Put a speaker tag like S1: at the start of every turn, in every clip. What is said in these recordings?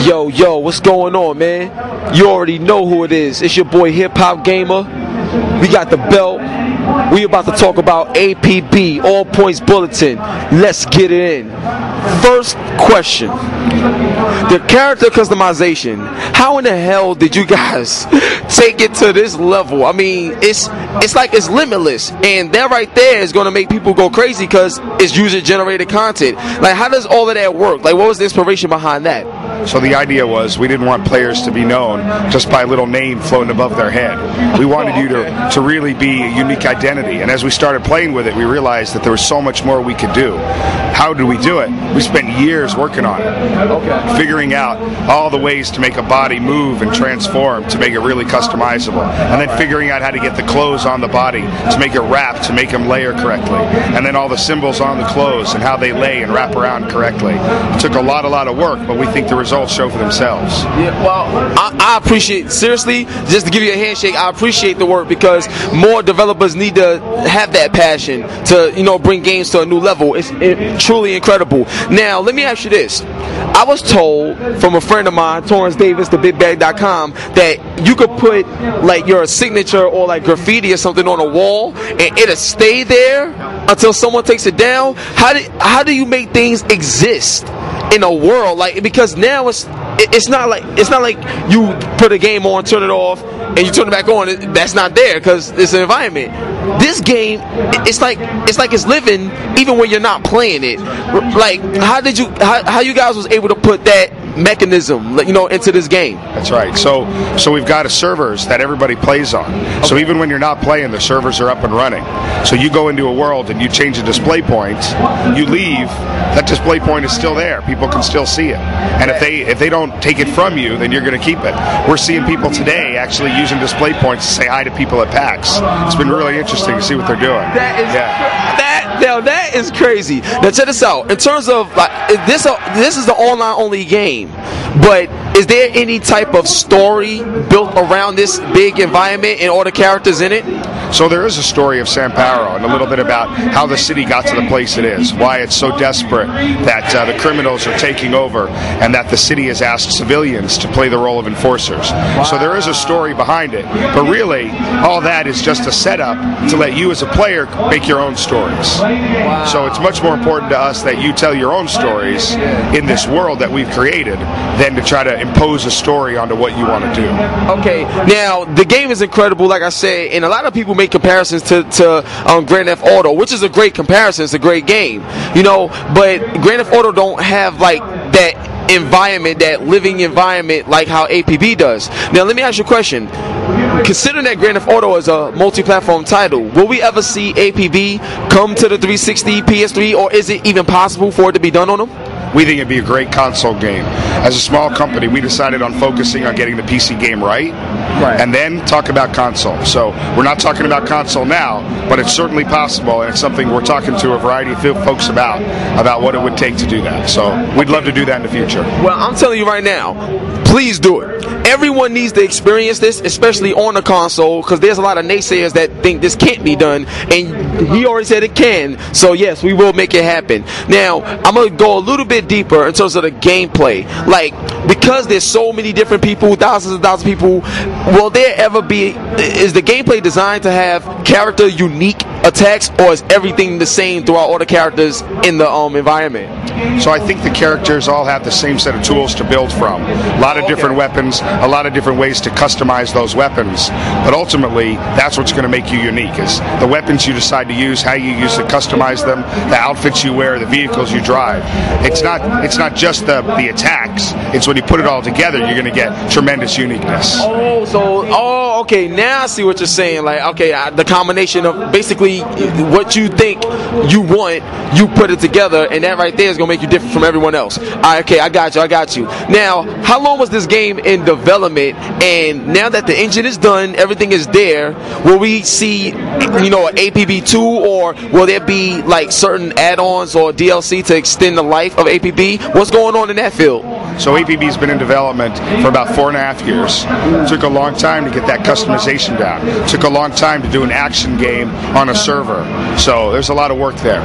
S1: Yo, what's going on, man? You already know who it is. It's your boy Hip Hop Gamer. We got the belt. We about to talk about APB, All Points Bulletin. Let's get it in. First question. The character customization. How in the hell did you guys take it to this level? I mean, it's like it's limitless. And that right there is going to make people go crazy because it's user-generated content. Like, how does all of that work? Like, what was the inspiration behind that?
S2: So the idea was we didn't want players to be known just by a little name floating above their head. We wanted you to really be a unique identity. And as we started playing with it, we realized that there was so much more we could do. How did we do it? We spent years working on it, figuring out all the ways to make a body move and transform to make it really customizable, and then figuring out how to get the clothes on the body to make it wrap, to make them layer correctly, and then all the symbols on the clothes and how they lay and wrap around correctly. It took a lot of work, but we think the results show for themselves.
S1: Yeah, well, I appreciate, seriously, just to give you a handshake, I appreciate the work because more developers need to have that passion to, bring games to a new level. It's truly incredible. Now, let me ask you this. I was told from a friend of mine, Torrance Davis, thebigbag.com, that you could put like your signature or like graffiti or something on a wall and it'll stay there until someone takes it down. How do you make things exist in a world like, because now it's not like you put a game on, turn it off, and you turn it back on. That's not there because it's an environment. This game, it's like it's living even when you're not playing it. Like, how you guys was able to put that mechanism, into this game?
S2: That's right. So we've got servers that everybody plays on. Okay. So even when you're not playing, the servers are up and running. So you go into a world and you change a display point, you leave, that display point is still there. People can still see it. And if they don't take it from you, then you're going to keep it. We're seeing people today actually using display points to say hi to people at PAX. It's been really interesting to see what they're doing.
S1: That is crazy. Now check this out. In terms of this is the online only game, but is there any type of story built around this big environment and all the characters in it?
S2: So there is a story of San Paulo and a little bit about how the city got to the place it is, why it's so desperate that the criminals are taking over, and that the city has asked civilians to play the role of enforcers. Wow. So there is a story behind it, but really all that is just a setup to let you as a player make your own stories. Wow. So it's much more important to us that you tell your own stories in this world that we've created than to try to impose a story onto what you want to do.
S1: Okay, now the game is incredible, like I said, and a lot of people make comparisons to Grand Theft Auto, which is a great comparison. It's a great game, but Grand Theft Auto don't have like that environment, that living environment like how APB does. Now let me ask you a question. Considering that Grand Theft Auto is a multi-platform title, will we ever see APB come to the 360, PS3, or is it even possible for it to be done on them?
S2: We think it'd be a great console game. As a small company, we decided on focusing on getting the PC game right, and then talk about console. So we're not talking about console now, but it's certainly possible, and it's something we're talking to a variety of folks about what it would take to do that. So we'd love to do that in the future.
S1: Well, I'm telling you right now, please do it. Everyone needs to experience this, especially on the console, because there's a lot of naysayers that think this can't be done, and he already said it can. So yes, we will make it happen. Now, I'm going to go a little bit deeper in terms of the gameplay. Like, because there's so many different people, thousands and thousands of people, will there ever be, is the gameplay designed to have character unique attacks, or is everything the same throughout all the characters in the environment?
S2: So I think the characters all have the same set of tools to build from. A lot of different weapons, a lot of different ways to customize those weapons, but ultimately that's what's going to make you unique, is the weapons you decide to use, how you use to customize them, the outfits you wear, the vehicles you drive. It's not just the attacks, it's when you put it all together you're going to get tremendous uniqueness.
S1: Okay, now I see what you're saying. Like, okay, the combination of basically what you think you want, you put it together, and that right there is going to make you different from everyone else. Okay, I got you. Now, how long was this game in development, and now that the engine is done, everything is there, will we see, an APB 2, or will there be like certain add-ons or DLC to extend the life of APB? What's going on in that field?
S2: So APB's been in development for about 4.5 years. It took a long time to get that customization down. It took a long time to do an action game on a server. So there's a lot of work there.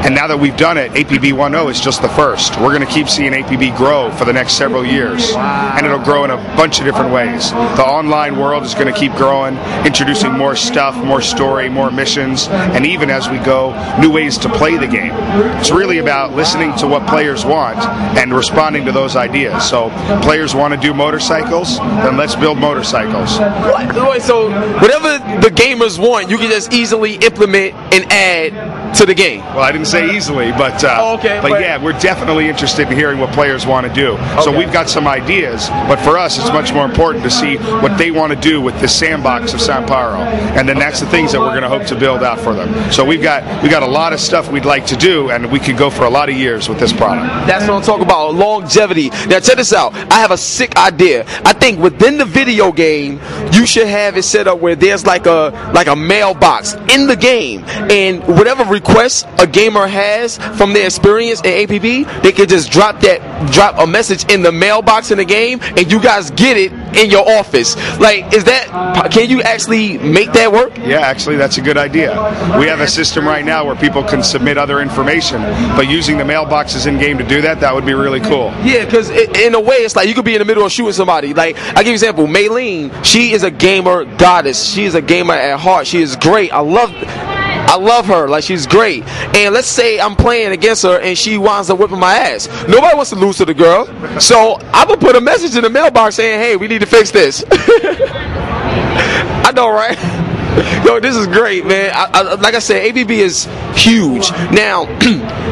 S2: And now that we've done it, APB 1.0 is just the first. We're going to keep seeing APB grow for the next several years. And it'll grow in a bunch of different ways. The online world is going to keep growing, introducing more stuff, more story, more missions, and even as we go, new ways to play the game. It's really about listening to what players want and responding to those ideas. So players want to do motorcycles, then let's build motorcycles.
S1: What? So whatever the gamers want, you can just easily implement and add to the game.
S2: Well, I didn't say easily, but yeah, we're definitely interested in hearing what players want to do. So we've got some ideas, but for us, it's much more important to see what they want to do with the sandbox of San Paro, and then that's the things that we're going to hope to build out for them. So we got a lot of stuff we'd like to do, and we could go for a lot of years with this product.
S1: That's what I'm talking about, longevity. Now check this out. I have a sick idea. I think within the video game, you should have it set up where there's like a mailbox in the game, and whatever requests a gamer has from their experience in APB, they could just drop a message in the mailbox in the game, and you guys get it in your office. Like, can you actually make that work?
S2: Yeah, actually, that's a good idea. We have a system right now where people can submit other information, but using the mailboxes in game to do that would be really cool.
S1: Yeah, because in a way, it's like you could be in the middle of shooting somebody. Like, I'll give you an example. Maylene, she is a gamer goddess. She is a gamer at heart. She is great. I love her. Like, she's great. And let's say I'm playing against her and she winds up whipping my ass. Nobody wants to lose to the girl. So I'm going to put a message in the mailbox saying, hey, we need to fix this. I know, right? Yo, this is great, man. Like I said, APB is huge. Now,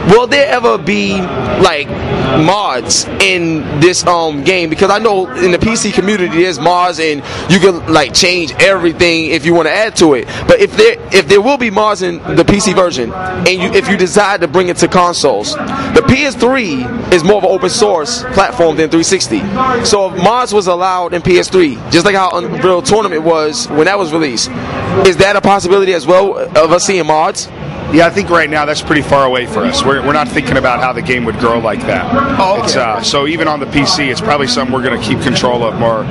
S1: will there ever be like mods in this game? Because I know in the PC community there's mods, and you can like change everything if you want to add to it. But if there will be mods in the PC version, and if you decide to bring it to consoles, the PS3 is more of an open source platform than 360. So if mods was allowed in PS3, just like how Unreal Tournament was when that was released, is that a possibility as well of us seeing mods?
S2: Yeah, I think right now that's pretty far away for us. We're not thinking about how the game would grow like that.
S1: Oh, okay.
S2: So even on the PC, it's probably something we're going to keep control of more.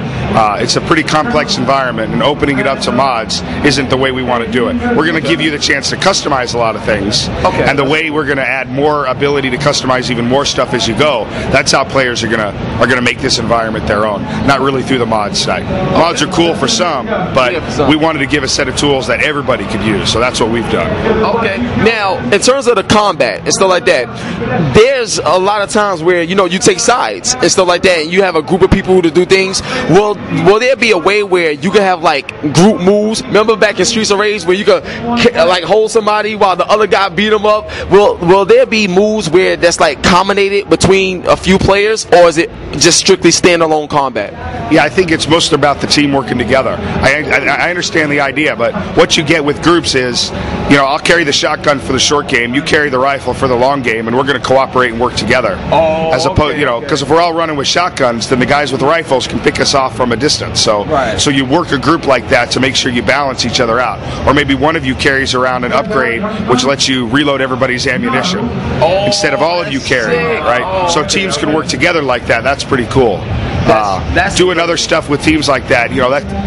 S2: It's a pretty complex environment, and opening it up to mods isn't the way we want to do it. We're going to give you the chance to customize a lot of things, and the way we're going to add more ability to customize even more stuff as you go. That's how players are going to make this environment their own, not really through the mods side. Mods are cool for some, but we wanted to give a set of tools that everybody could use, so that's what we've done.
S1: Okay. Now, in terms of the combat and stuff like that, there's a lot of times where, you take sides and stuff like that, and you have a group of people to do things. Will there be a way where you can have, like, group moves? Remember back in Streets of Rage where you could, like, hold somebody while the other guy beat them up? Will there be moves where that's, like, combinated between a few players, or is it just strictly standalone combat?
S2: Yeah, I think it's most about the team working together. I understand the idea, but what you get with groups is, I'll carry the shotgun for the short game, you carry the rifle for the long game, and we're going to cooperate and work together. As opposed, because if we're all running with shotguns, then the guys with rifles can pick us off from a distance. So you work a group like that to make sure you balance each other out. Or maybe one of you carries around an upgrade which lets you reload everybody's ammunition instead of all of you carrying it, right? So teams can work together like that. That's pretty cool. Doing other stuff with teams like that,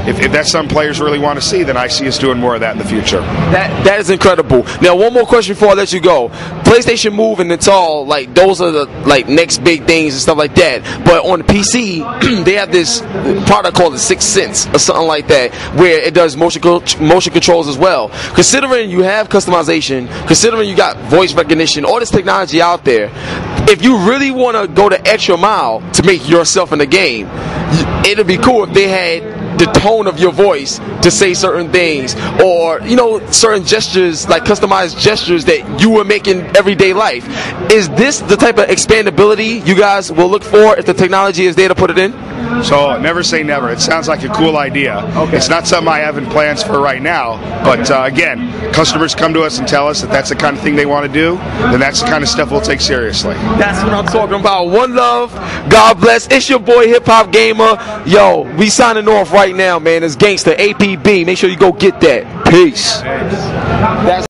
S2: if that's something players really want to see, then I see us doing more of that in the future.
S1: That is incredible. Now, one more question before I let you go. PlayStation Move and it's all like those are the next big things and stuff like that. But on the PC, they have this product called the Sixth Sense or something like that, where it does motion controls as well. Considering you have customization, considering you got voice recognition, all this technology out there, if you really want to go the extra mile to make yourself in the game, it'd be cool if they had the tone of your voice to say certain things, or certain gestures, like customized gestures that you were making everyday life. Is this the type of expandability you guys will look for if the technology is there to put it in?
S2: So never say never. It sounds like a cool idea. It's not something I have in plans for right now, but again, customers come to us and tell us that that's the kind of thing they want to do, then that's the kind of stuff we'll take seriously. That's
S1: what I'm talking about. One love, God bless. It's your boy Hip Hop Gamer. Yo, we signing off right now, man. It's Gangsta APB. Make sure you go get that. Peace. That's